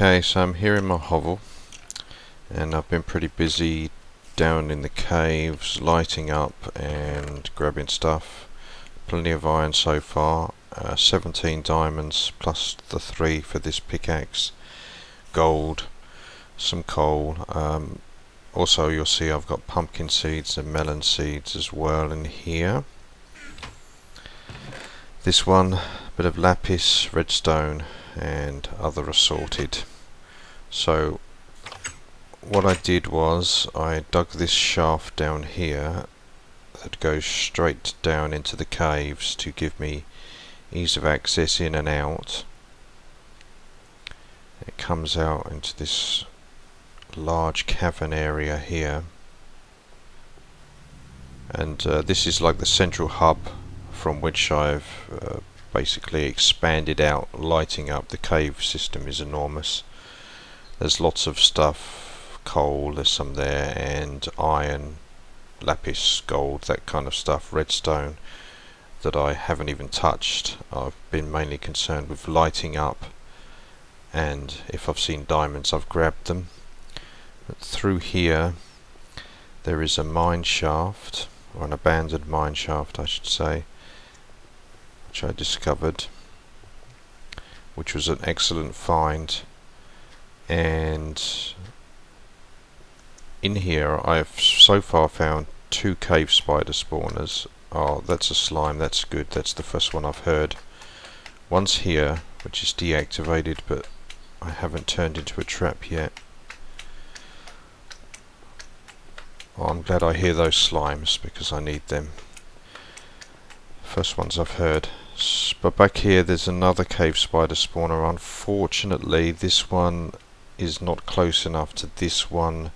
Okay, so I'm here in my hovel, and I've been pretty busy down in the caves, lighting up and grabbing stuff. Plenty of iron so far, 17 diamonds plus the 3 for this pickaxe, gold, some coal. Also you'll see I've got pumpkin seeds and melon seeds as well in here. This one, bit of lapis, redstone and other assorted. So what I did was I dug this shaft down here that goes straight down into the caves to give me ease of access in and out. It comes out into this large cavern area here, and this is like the central hub from which I've basically expanded out, lighting up. The cave system is enormous. There's lots of stuff, coal, there's some there, and iron, lapis, gold, that kind of stuff, redstone, that I haven't even touched. I've been mainly concerned with lighting up, and if I've seen diamonds I've grabbed them. But through here there is a mine shaft, or an abandoned mine shaft I should say, which I discovered, which was an excellent find. And in here I've so far found 2 cave spider spawners. Oh, that's a slime, that's good, that's the first one I've heard. One's here, which is deactivated, but I haven't turned into a trap yet. Oh, I'm glad I hear those slimes because I need them. First ones I've heard. But back here there's another cave spider spawner. Unfortunately this one is not close enough to this one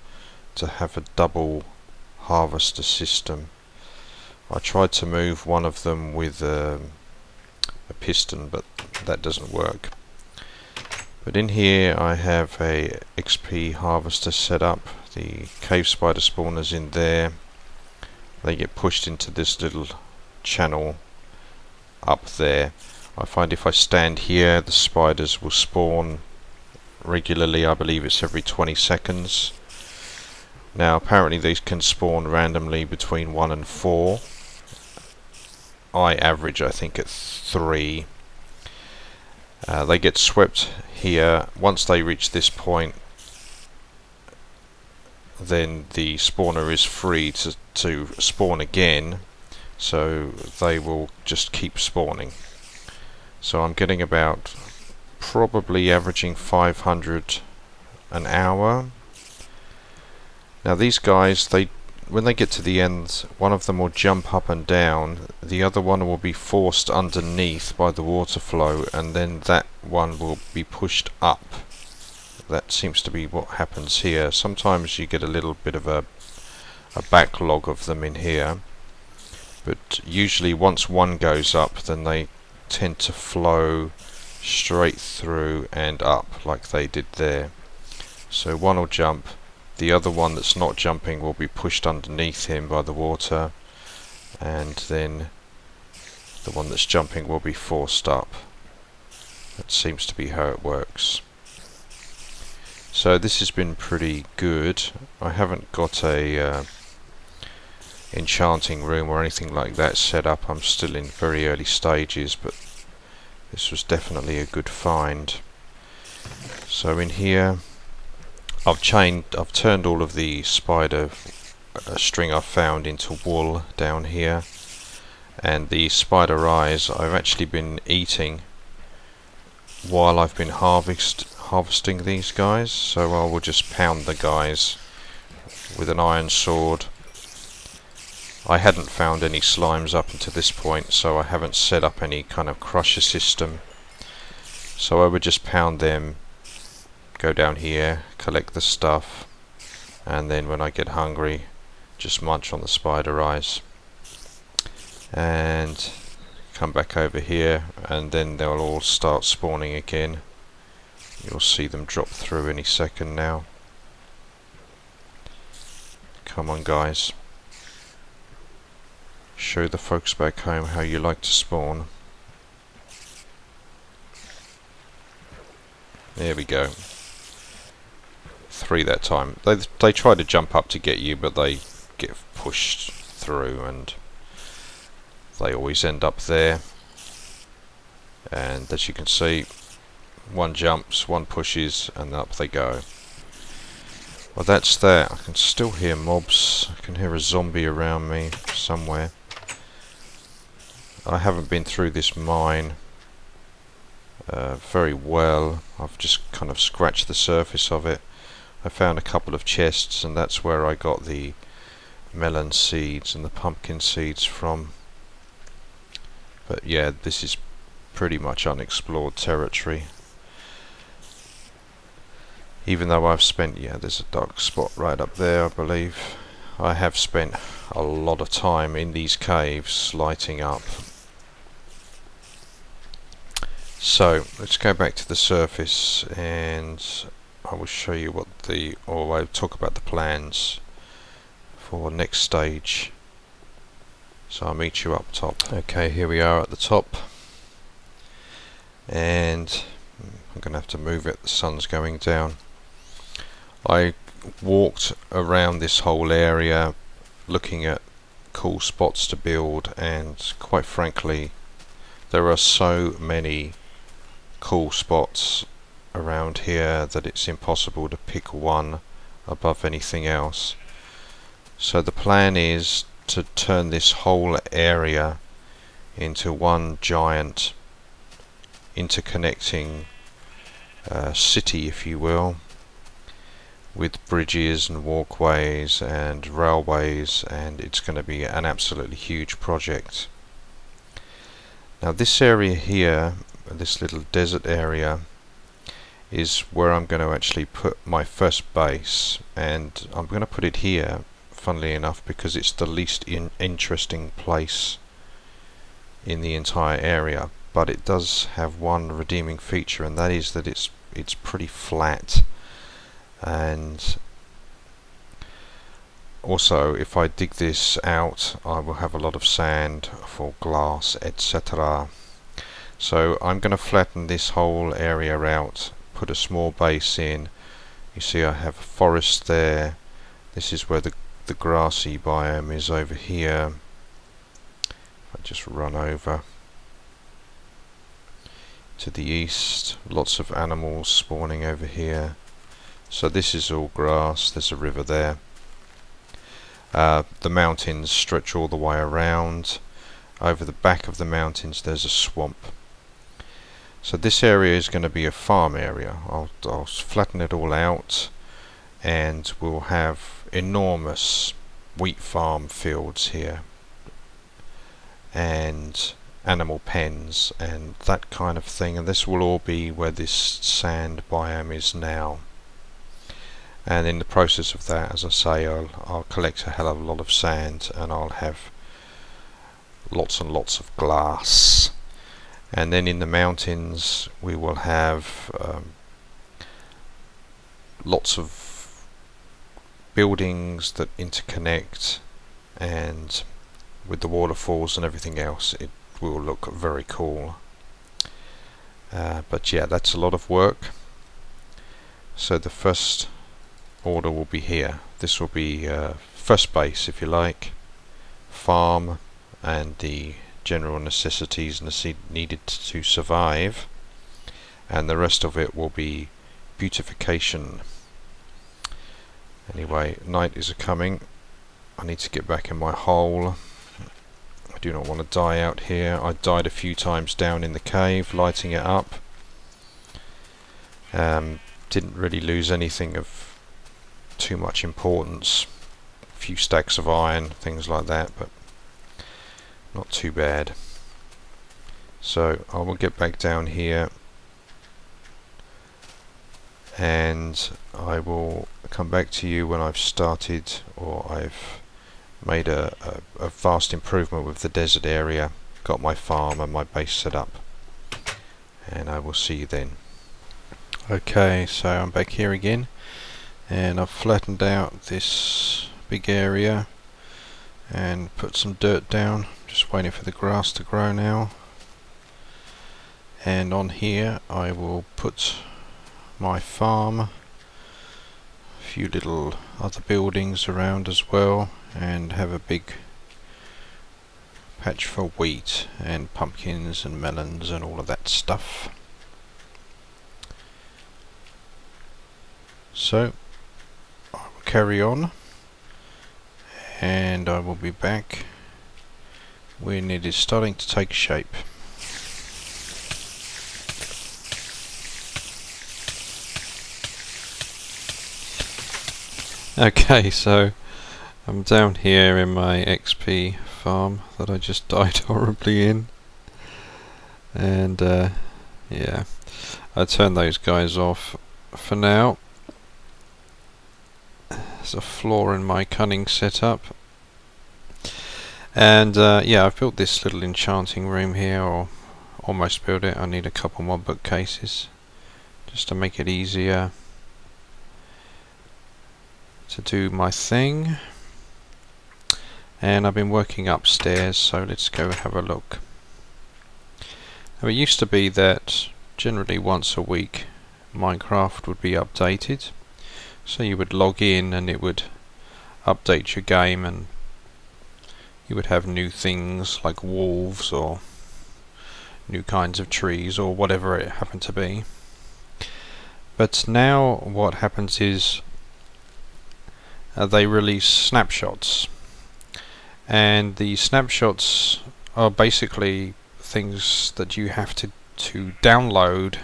to have a double harvester system. I tried to move one of them with a piston, but that doesn't work. But in here I have a XP harvester set up. The cave spider spawners in there, they get pushed into this little channel up there. I find if I stand here the spiders will spawn regularly. I believe it's every 20 seconds. Now apparently these can spawn randomly between 1 and 4. I average I think at 3. They get swept here. Once they reach this point, then the spawner is free to spawn again, so they will just keep spawning. So I'm getting about, probably averaging 500 an hour. Now these guys, when they get to the end, one of them will jump up and down, the other one will be forced underneath by the water flow, and then that one will be pushed up. That seems to be what happens here. Sometimes you get a little bit of a backlog of them in here, but usually once one goes up then they tend to flow straight through and up like they did there. So one will jump, the other one that's not jumping will be pushed underneath him by the water, and then the one that's jumping will be forced up. That seems to be how it works. So this has been pretty good. I haven't got a enchanting room or anything like that set up. I'm still in very early stages, but this was definitely a good find. So in here I've turned all of the spider string I've found into wool down here, and the spider eyes I've actually been eating while I've been harvesting these guys. So I will just pound the guys with an iron sword. I hadn't found any slimes up until this point, so I haven't set up any kind of crusher system. So I would just pound them, go down here, collect the stuff, and then when I get hungry just munch on the spider eyes. and come back over here, and then they'll all start spawning again. You'll see them drop through any second now. Come on guys, show the folks back home how you like to spawn. There we go. 3 that time. They try to jump up to get you, but they get pushed through and they always end up there. And as you can see, one jumps, one pushes, and up they go. Well, that's that. I can still hear mobs. I can hear a zombie around me somewhere. I haven't been through this mine very well. I've just kind of scratched the surface of it. I found a couple of chests, and that's where I got the melon seeds and the pumpkin seeds from. But yeah, this is pretty much unexplored territory. Even though I've spent, yeah, there's a dark spot right up there, I believe. I have spent a lot of time in these caves lighting up. So let's go back to the surface, and I will show you what or I'll talk about the plans for next stage. So I'll meet you up top. Okay, here we are at the top, and I'm going to have to move it, the sun's going down. I walked around this whole area looking at cool spots to build, and quite frankly there are so many cool spots around here that it's impossible to pick one above anything else. So the plan is to turn this whole area into one giant interconnecting city, if you will, with bridges and walkways and railways, and it's going to be an absolutely huge project. Now this area here, this little desert area, is where I'm going to actually put my first base, and I'm going to put it here, funnily enough, because it's the least interesting place in the entire area. But it does have one redeeming feature, and that is that it's pretty flat. And also, if I dig this out, I will have a lot of sand for glass, etc. So I'm going to flatten this whole area out, put a small base in. You see I have a forest there. This is where the grassy biome is over here. I just run over to the east. Lots of animals spawning over here. So this is all grass. There's a river there. The mountains stretch all the way around. Over the back of the mountains there's a swamp. So this area is going to be a farm area. I'll flatten it all out, and we'll have enormous wheat farm fields here, and animal pens and that kind of thing, and this will all be where this sand biome is now. And in the process of that, as I say, I'll collect a hell of a lot of sand, and I'll have lots and lots of glass. And then in the mountains we will have lots of buildings that interconnect, and with the waterfalls and everything else, it will look very cool. But yeah, that's a lot of work. So the first order will be here. This will be first base, if you like, farm, and the general necessities needed to survive, and the rest of it will be beautification. Anyway, night is coming. I need to get back in my hole. I do not want to die out here. I died a few times down in the cave lighting it up. Didn't really lose anything of too much importance. A few stacks of iron, things like that, but not too bad. So I will get back down here, and I will come back to you when I've started, or I've made a vast improvement with the desert area, got my farm and my base set up, and I will see you then. Okay, so I'm back here again, and I've flattened out this big area and put some dirt down, just waiting for the grass to grow now. And on here I will put my farm, a few little other buildings around as well, and have a big patch for wheat and pumpkins and melons and all of that stuff. So I will carry on, and I will be back when it is starting to take shape. Okay, so I'm down here in my XP farm that I just died horribly in, and yeah, I turned those guys off for now. There's a flaw in my cunning setup, and yeah, I've built this little enchanting room here, or almost built it. I need a couple more bookcases just to make it easier to do my thing. And I've been working upstairs, so let's go have a look. Now, it used to be that generally once a week Minecraft would be updated, so you would log in and it would update your game, and you would have new things like wolves or new kinds of trees or whatever it happened to be. But now what happens is they release snapshots, and the snapshots are basically things that you have to download,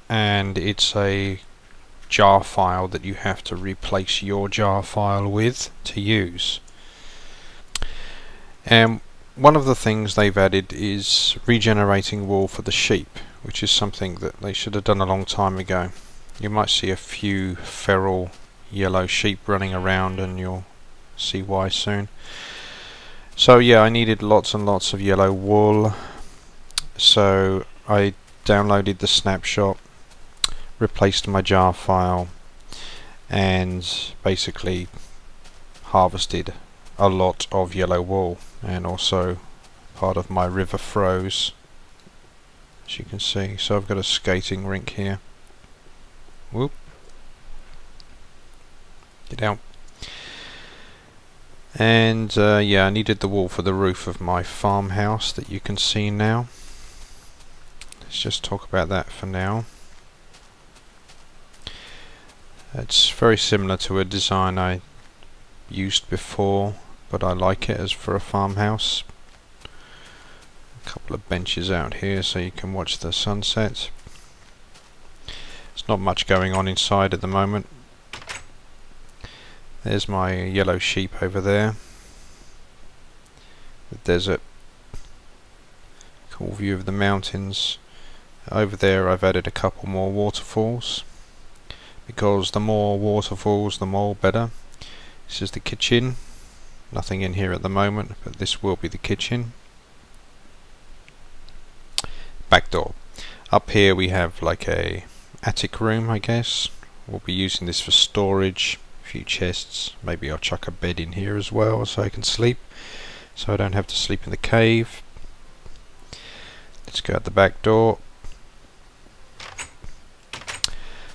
and it's a jar file that you have to replace your jar file with to use. And one of the things they've added is regenerating wool for the sheep, which is something that they should have done a long time ago. You might see a few feral yellow sheep running around, and you'll see why soon. So yeah, I needed lots and lots of yellow wool, so I downloaded the snapshot, replaced my jar file, and basically harvested a lot of yellow wool. And also part of my river froze, as you can see. So I've got a skating rink here. Whoop. Get out. And yeah, I needed the wool for the roof of my farmhouse that you can see now. Let's just talk about that for now. It's very similar to a design I used before, but I like it as for a farmhouse. A couple of benches out here so you can watch the sunset. There's not much going on inside at the moment. There's my yellow sheep over there. The desert. Cool view of the mountains. Over there I've added a couple more waterfalls, because the more waterfalls the more better. This is the kitchen. Nothing in here at the moment, but this will be the kitchen. Back door. Up here we have like a attic room, I guess. We'll be using this for storage. Few chests. Maybe I'll chuck a bed in here as well so I can sleep, so I don't have to sleep in the cave. Let's go out the back door.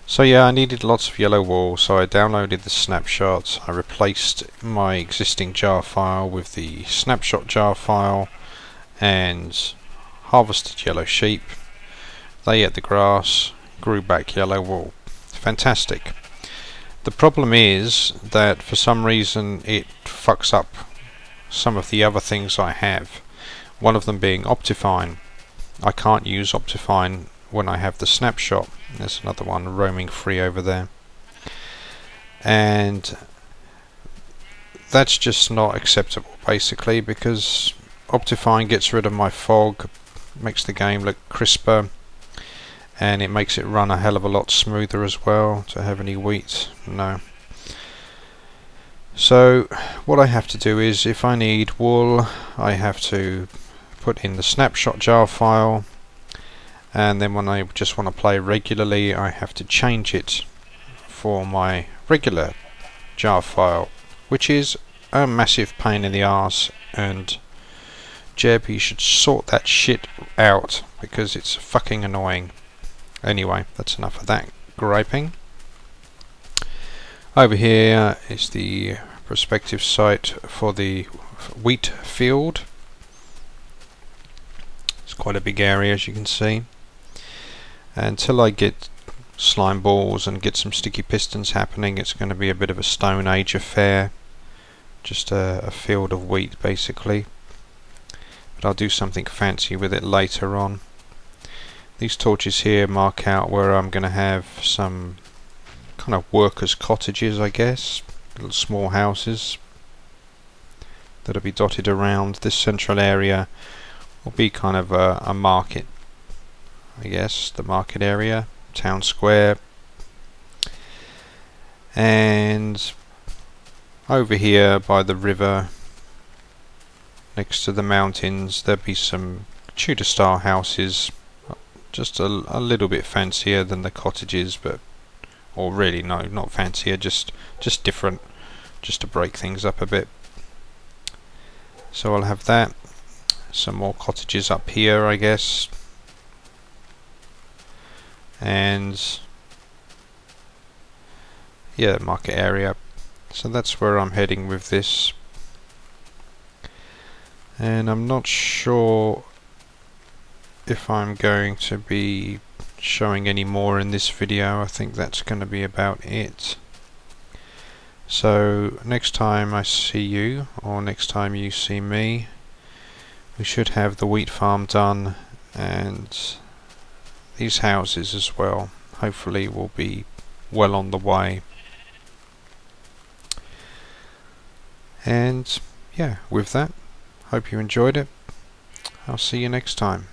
So yeah, I needed lots of yellow wool, so I downloaded the snapshots. I replaced my existing jar file with the snapshot jar file and harvested yellow sheep. They ate the grass, grew back yellow wool. Fantastic. The problem is that for some reason it fucks up some of the other things I have. One of them being Optifine. I can't use Optifine when I have the snapshot. There's another one roaming free over there. And that's just not acceptable, basically, because Optifine gets rid of my fog, makes the game look crisper, and it makes it run a hell of a lot smoother as well. To have any wheat? No. So what I have to do is, if I need wool, I have to put in the snapshot jar file, and then when I just want to play regularly, I have to change it for my regular jar file, which is a massive pain in the arse. And Jeb, you should sort that shit out because it's fucking annoying. Anyway, that's enough of that griping. Over here is the prospective site for the wheat field. It's quite a big area, as you can see. Until I get slime balls and get some sticky pistons happening, it's going to be a bit of a Stone Age affair. Just a field of wheat, basically. But I'll do something fancy with it later on. These torches here mark out where I'm going to have some kind of workers' cottages, I guess, little small houses that'll be dotted around. This central area will be kind of a market, I guess, the market area, town square. And over here by the river, next to the mountains, there'll be some Tudor style houses, just a little bit fancier than the cottages, but or really no, not fancier, just different, just to break things up a bit. So I'll have that, some more cottages up here, I guess, and yeah, market area. So that's where I'm heading with this, and I'm not sure if I'm going to be showing any more in this video. I think that's going to be about it. So next time I see you, or next time you see me, we should have the wheat farm done, and these houses as well hopefully will be well on the way. And yeah, with that, hope you enjoyed it. I'll see you next time.